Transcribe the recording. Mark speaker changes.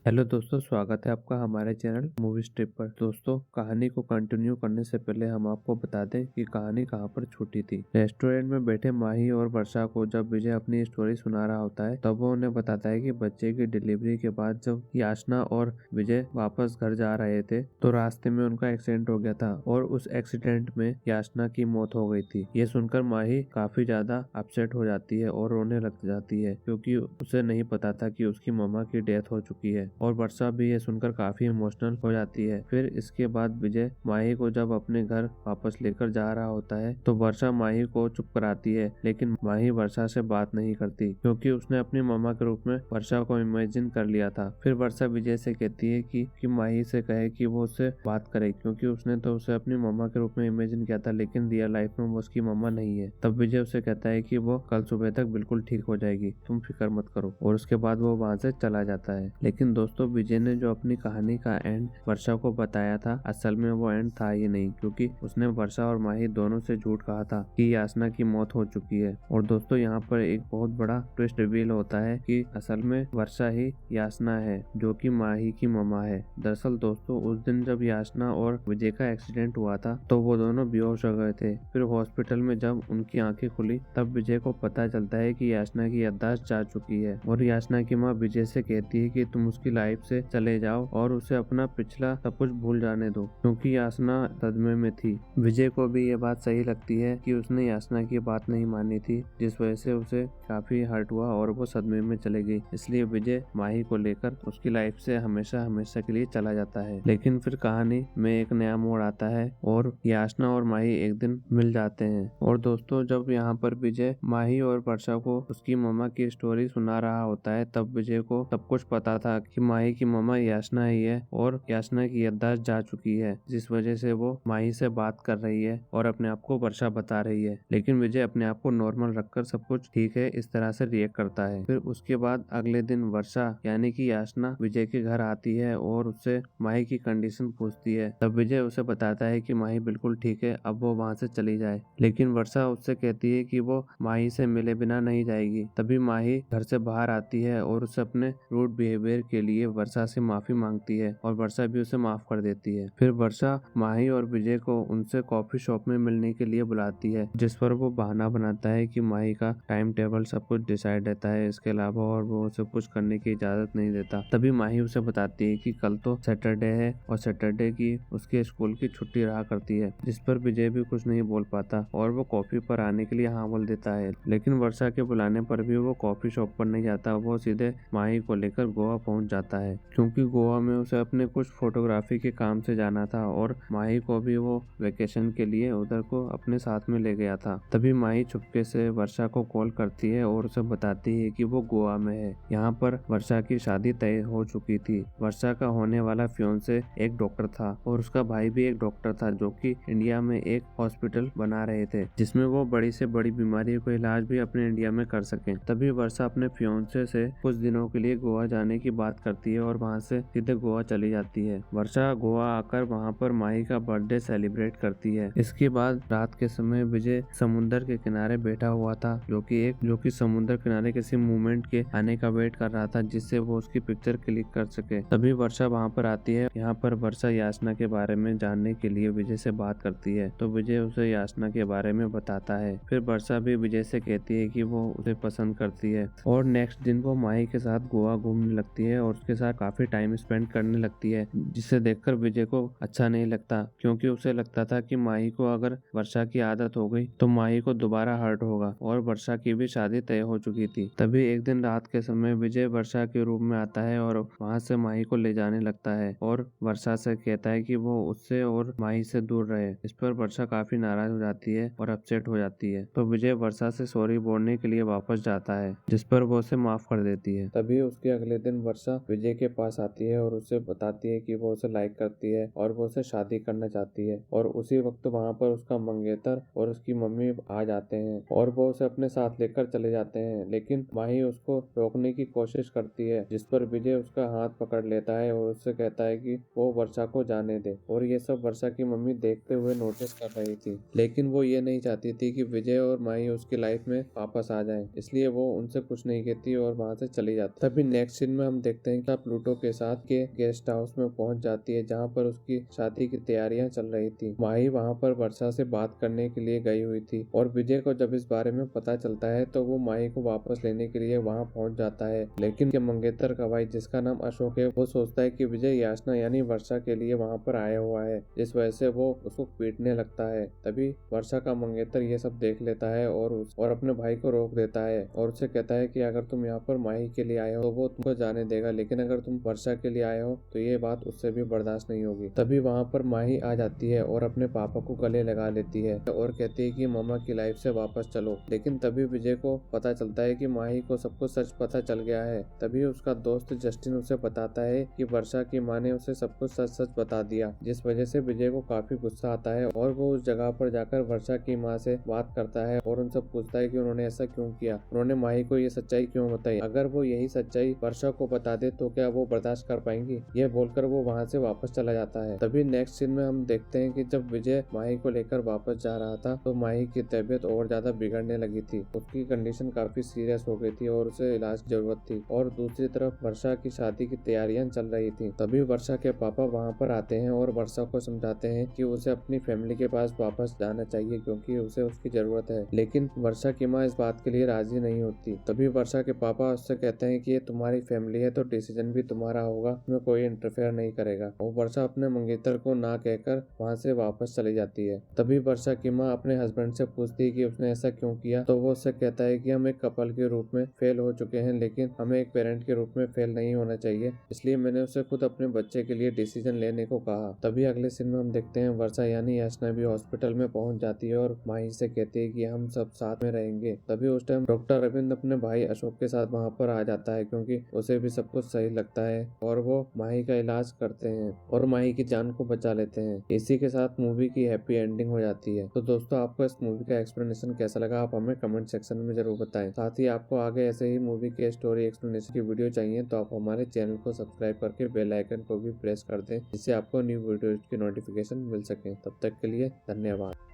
Speaker 1: Hello दोस्तों, स्वागत है आपका हमारे चैनल मूवी स्ट्रिप पर। दोस्तों, कहानी को कंटिन्यू करने से पहले हम आपको बता दें कि कहानी कहां पर छूटी थी। रेस्टोरेंट में बैठे माही और वर्षा को जब विजय अपनी स्टोरी सुना रहा होता है तब वो उन्हें बताता है कि बच्चे की डिलीवरी के बाद जब याचना और विजय वापस घर जा रहे थे तो रास्ते में उनका एक्सीडेंट हो गया था और उस एक्सीडेंट में याचना की मौत हो गई थी। ये सुनकर माही काफी ज्यादा अपसेट हो जाती है और रोने लग जाती है क्योंकि उसे नहीं पता था कि उसकी मम्मा की डेथ हो चुकी है। और वर्षा भी ये सुनकर काफी इमोशनल हो जाती है। फिर इसके बाद विजय माही को जब अपने घर वापस लेकर जा रहा होता है तो वर्षा माही को चुप कराती है, लेकिन माही वर्षा से बात नहीं करती क्योंकि उसने अपनी मम्मा के रूप में वर्षा को इमेजिन कर लिया था। फिर वर्षा विजय से कहती है कि माही से कहे कि वो उससे बात करे क्योंकि उसने तो उसे अपनी मम्मा के रूप में इमेजिन किया था, लेकिन रियल लाइफ में वो उसकी मम्मा नहीं है। तब विजय उसे कहता है कि वो कल सुबह तक बिल्कुल ठीक हो जाएगी, तुम फिक्र मत करो, और उसके बाद वो वहाँ से चला जाता है। लेकिन दोस्तों, विजय ने जो अपनी कहानी का एंड वर्षा को बताया था, असल में वो एंड था ही नहीं, क्योंकि उसने वर्षा और माही दोनों से झूठ कहा था कि याचना की मौत हो चुकी है। और दोस्तों, यहाँ पर एक बहुत बड़ा ट्विस्ट रिवील होता है कि असल में वर्षा ही याचना है जो कि माही की मम्मा है। दरअसल दोस्तों, उस दिन जब याचना और विजय का एक्सीडेंट हुआ था तो वो दोनों बेहोश हो गए थे। फिर हॉस्पिटल में जब उनकी आंखें खुली तब विजय को पता चलता है कि याचना की याददाश्त जा चुकी है और याचना की माँ विजय से कहती है कि तुम उसकी लाइफ से चले जाओ और उसे अपना पिछला सब कुछ भूल जाने दो, क्योंकि याचना सदमे में थी। विजय को भी ये बात सही लगती है कि उसने याचना की बात नहीं मानी थी, जिस वजह से उसे काफी हर्ट हुआ और वो सदमे में चले गई। इसलिए विजय माही को लेकर उसकी लाइफ से हमेशा हमेशा के लिए चला जाता है। लेकिन फिर कहानी में एक नया मोड़ आता है और याचना और माही एक दिन मिल जाते हैं। और दोस्तों, जब यहाँ पर विजय माही और वर्षा को उसकी मम्मा की स्टोरी सुना रहा होता है तब विजय को सब कुछ पता था कि माही की मम्मा याचना ही है और याचना की याददाश्त जा चुकी है, जिस वजह से वो माही से बात कर रही है और अपने आप को वर्षा बता रही है। लेकिन विजय अपने आप को नॉर्मल रखकर सब कुछ ठीक है इस तरह से रिएक्ट करता है। फिर उसके बाद अगले दिन वर्षा यानी कि याचना विजय के घर आती है और उससे माही की कंडीशन पूछती है। तब विजय उसे बताता है कि माही बिल्कुल ठीक है, अब वो वहाँ से चली जाए। लेकिन वर्षा उससे कहती है कि वो माही से मिले बिना नहीं जाएगी। तभी माही घर से बाहर आती है और उसे अपने रूड बिहेवियर के लिए वर्षा से माफी मांगती है और वर्षा भी उसे माफ कर देती है। फिर वर्षा माही और विजय को उनसे कॉफी शॉप में मिलने के लिए बुलाती है, जिस पर वो बहाना बनाता है कि माही का टाइम टेबल सब कुछ डिसाइड रहता है, इसके अलावा और वो उसे कुछ करने की इजाजत नहीं देता। तभी माही उसे बताती है कि कल तो सैटरडे है और सैटरडे की उसके स्कूल की छुट्टी रहा करती है, जिस पर विजय भी कुछ नहीं बोल पाता और वो कॉफी पर आने के लिए हाँ बोल देता है। लेकिन वर्षा के बुलाने पर भी वो कॉफी शॉप पर नहीं जाता, वो सीधे माही को लेकर गोवा पहुंच जाता है, क्योंकि गोवा में उसे अपने कुछ फोटोग्राफी के काम से जाना था और माही को भी वो वेकेशन के लिए उधर को अपने साथ में ले गया था। तभी माही चुपके से वर्षा को कॉल करती है और उसे बताती है कि वो गोवा में है। यहाँ पर वर्षा की शादी तय हो चुकी थी। वर्षा का होने वाला फियोंसे एक डॉक्टर था और उसका भाई भी एक डॉक्टर था जो कि इंडिया में एक हॉस्पिटल बना रहे थे जिसमें वो बड़ी से बड़ी बीमारियों का इलाज भी अपने इंडिया में कर सके। तभी वर्षा अपने फियोंसे से कुछ दिनों के लिए गोवा जाने की बात करती है और वहाँ से सीधे गोवा चली जाती है। वर्षा गोवा आकर वहाँ पर माही का बर्थडे सेलिब्रेट करती है। इसके बाद रात के समय विजय समुद्र के किनारे बैठा हुआ था जो कि समुद्र किनारे किसी मूवमेंट के आने का वेट कर रहा था जिससे वो उसकी पिक्चर क्लिक कर सके। तभी वर्षा वहाँ पर आती है। यहाँ पर वर्षा याचना के बारे में जानने के लिए विजय से बात करती है तो विजय उसे याचना के बारे में बताता है। फिर वर्षा भी विजय से कहती है कि वो उसे पसंद करती है और नेक्स्ट दिन वो माही के साथ गोवा घूमने लगती है और उसके साथ काफी टाइम स्पेंड करने लगती है, जिसे देखकर विजय को अच्छा नहीं लगता क्योंकि उसे लगता था कि माही को अगर वर्षा की आदत हो गई तो माही को दोबारा हर्ट होगा और वर्षा की भी शादी तय हो चुकी थी। तभी एक दिन रात के समय विजय वर्षा के रूम में आता है और वहाँ से माही को ले जाने लगता है और वर्षा से कहता है कि वो उससे और माही से दूर रहे। इस पर वर्षा काफी नाराज हो जाती है और अपसेट हो जाती है, तो विजय वर्षा से सॉरी बोलने के लिए वापस जाता है, जिस पर वो उसे माफ कर देती है। तभी उसके अगले दिन वर्षा विजय के पास आती है और उसे बताती है कि वो उसे लाइक करती है और वो उसे शादी करना चाहती है। और उसी वक्त वहाँ पर उसका मंगेतर और उसकी मम्मी आ जाते हैं और वो उसे अपने साथ लेकर चले जाते हैं, लेकिन माही उसको रोकने की कोशिश करती है, जिस पर विजय उसका हाथ पकड़ लेता है और उससे कहता है कि वो वर्षा को जाने दे। और ये सब वर्षा की मम्मी देखते हुए नोटिस कर रही थी, लेकिन वो ये नहीं चाहती थी कि विजय और माही उसकी लाइफ में वापस आ जाएं, इसलिए वो उनसे कुछ नहीं कहती और वहां से चली जाती। तभी नेक्स्ट सीन में हम देखते हैं कि प्लूटो के साथ के गेस्ट हाउस में पहुंच जाती है जहां पर उसकी शादी की तैयारियां चल रही थी। माही वहां पर वर्षा से बात करने के लिए गई हुई थी और विजय को जब इस बारे में पता चलता है तो वो माही को वापस लेने के लिए वहां पहुंच जाता है। लेकिन के मंगेतर का भाई जिसका नाम अशोक है वो सोचता है कि विजय याचना यानी वर्षा के लिए वहां पर आया हुआ है, जिस वजह से वो उसको पीटने लगता है। तभी वर्षा का मंगेतर ये सब देख लेता है और अपने भाई को रोक देता है और उससे कहता है कि अगर तुम यहाँ पर माही के लिए आए हो तो वो तुमको जाने देगा, लेकिन अगर तुम वर्षा के लिए आए हो तो ये बात उससे भी बर्दाश्त नहीं होगी। तभी वहाँ पर माही आ जाती है और अपने पापा को गले लगा लेती है और कहती है कि मामा की लाइफ से वापस चलो। लेकिन तभी विजय को पता चलता है कि माही को सब कुछ सच पता चल गया है। तभी उसका दोस्त जस्टिन उसे बताता है कि वर्षा की माँ ने उसे सब कुछ सच सच बता दिया, जिस वजह से विजय को काफी गुस्सा आता है और वो उस जगह पर जाकर वर्षा की माँ से बात करता है और उनसे पूछता है कि उन्होंने ऐसा क्यों किया, उन्होंने माही को ये सच्चाई क्यों बताई, अगर वो यही सच्चाई वर्षा को बता दे तो क्या वो बर्दाश्त कर पाएंगी। यह बोलकर वो वहाँ से वापस चला जाता है। तभी नेक्स्ट सीन में हम देखते हैं कि जब विजय माही को लेकर वापस जा रहा था तो माही की तबीयत और ज्यादा बिगड़ने लगी थी। उसकी कंडीशन काफी सीरियस हो गई थी और उसे इलाज की जरूरत थी। और दूसरी तरफ वर्षा की शादी की तैयारियां चल रही थी। तभी वर्षा के पापा वहाँ पर आते हैं और वर्षा को समझाते हैं कि उसे अपनी फैमिली के पास वापस जाना चाहिए क्योंकि उसे उसकी जरूरत है। लेकिन वर्षा की माँ इस बात के लिए राजी नहीं होती। तभी वर्षा के पापा उससे कहते हैं कि ये तुम्हारी फैमिली है तो डिसीजन भी तुम्हारा होगा, उसमें कोई इंटरफेयर नहीं करेगा। और वर्षा अपने मंगेतर को ना कहकर वहाँ से वापस चली जाती है। तभी वर्षा की माँ अपने हस्बैंड से पूछती है कि उसने ऐसा क्यों किया, तो वो उससे कहता है कि हम एक कपल के रूप में फेल हो चुके हैं लेकिन हमें एक पेरेंट के रूप में फेल नहीं होना चाहिए, इसलिए मैंने उसे खुद अपने बच्चे के लिए डिसीजन लेने को कहा। तभी अगले सीन में हम देखते हैं वर्षा यानी याचना भी हॉस्पिटल में पहुंच जाती है और माही से कहती है कि हम सब साथ में रहेंगे। तभी उस टाइम डॉक्टर अरविंद अपने भाई अशोक के साथ वहाँ पर आ जाता है क्योंकि उसे भी सब कुछ सही लगता है और वो माही का इलाज करते हैं और माही की जान को बचा लेते हैं। इसी के साथ मूवी की हैप्पी एंडिंग हो जाती है। तो दोस्तों आपको इस मूवी का एक्सप्लेनेशन कैसा लगा आप हमें कमेंट सेक्शन में जरूर बताएं। साथ ही आपको आगे ऐसे ही मूवी के स्टोरी एक्सप्लेनेशन की वीडियो चाहिए तो आप हमारे चैनल को सब्सक्राइब करके बेल आइकन को भी प्रेस कर दें जिससे आपको न्यू वीडियो की नोटिफिकेशन मिल सके। तब तक के लिए धन्यवाद।